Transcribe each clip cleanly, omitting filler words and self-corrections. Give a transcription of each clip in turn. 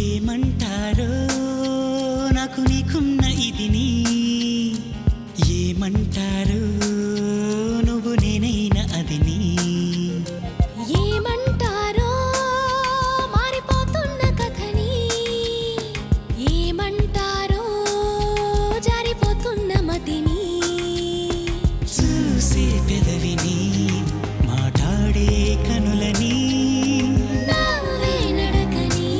ఏమంటారో నాకు నీకున్న ఇదిని ఏమంటారో నువ్వు నేనైనా అదిని ఏమంటారో మారిపోతున్న కథని ఏమంటారో జారిపోతున్న మతిని చూసే పెదవిని మాట్లాడే కనులని నవ్వే నడకని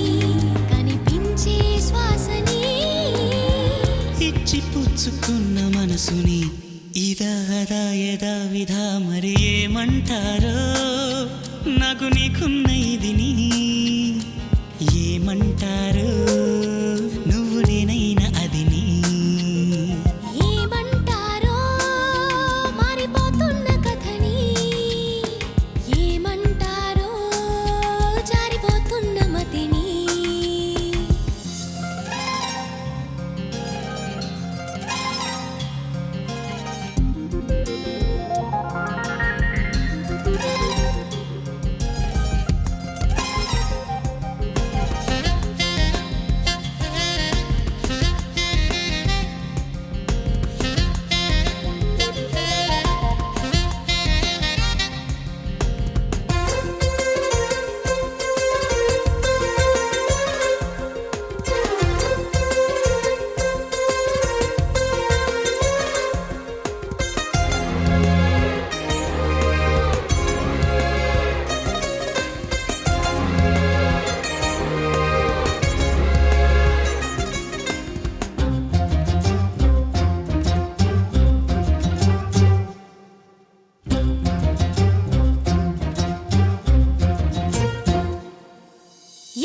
కనిపించే శ్వాసని ఇచ్చి పుచ్చుకున్న మనసుని ఇదా అదా యదా విధా మరి ఏమంటారో నాకు నీకున్న ఇదిని ఏమంటారో నువ్వు నేనైనా అదిని ఏమంటారో మారిపోతున్న కథని ఏమంటారో జారిపోతున్న మతిని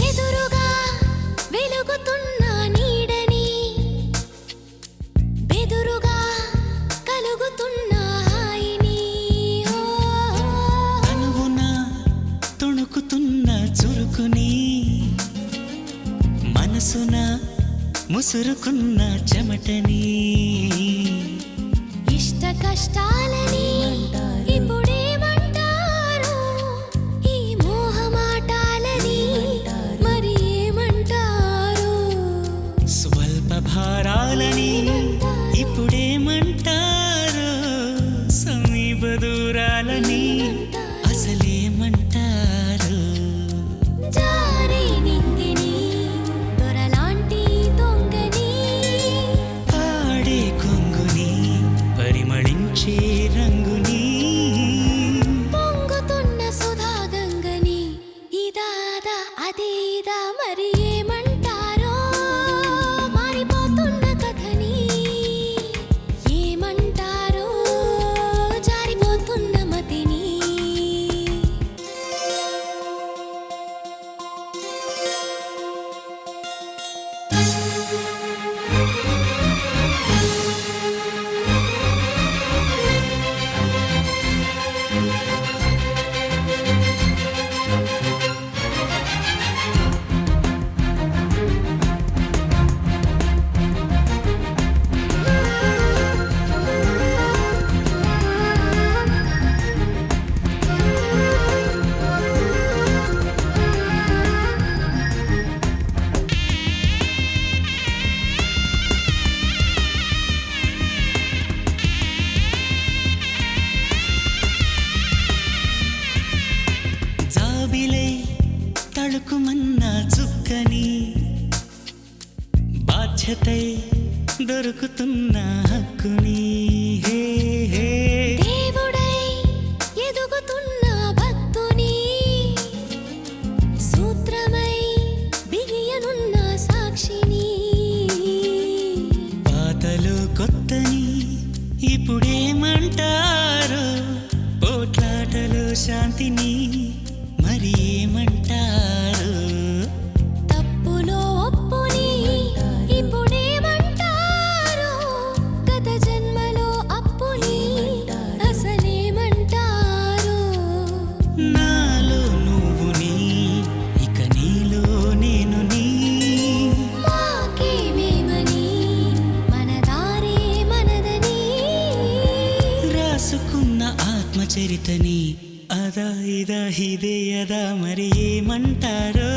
ఎదురుగా వెలుగుతున్న నీడని బెదురుగా కలుగుతున్న హాయిని అనువున తొణుకుతున్న చురుకుని మనసున ముసురుకున్న చెమటని ఇష్ట కష్టాలని ఇప్పుడేమంటారు ఈ మోహమాటాలని మరి ఏమంటారు స్వల్ప భారాలని ఇప్పుడేమంటారో సమీప దూరాలని అసలేమంటారు జారే నింగిని దొరలాంటి దొంగని పాడే కొంగుని పరిమళించే రంగుని పొంగుతున్న సుధా గంగని ఇదాదా అదేదా మరి ఏమంటారో మారిపోతున్న కథని ఏమంటారో జారిపోతున్న మతిని జాబిలై తళుకుమన్న చుక్కని బాధ్యతై దొరుకుతున్న హక్కుని హే హే దేవుడై ఎదుగుతున్న భక్తుని సూత్రమై బిగియనున్న సాక్షిని పాతలు కొత్తని ఇప్పుడేమంటారు పోట్లాటలు శాంతిని మరి ఏమంటారు తప్పులో ఒప్పుని ఇప్పుడేమంటారు గత జన్మలో అప్పుని అసలేమంటారు నాలో నువ్వుని ఇక నీలో నేను నీ మాకేమేమని మన దారే మనదని రాసుకున్న ఆత్మచరితని అదా ఇదా ఇదే యదా మరి ఏమంటారో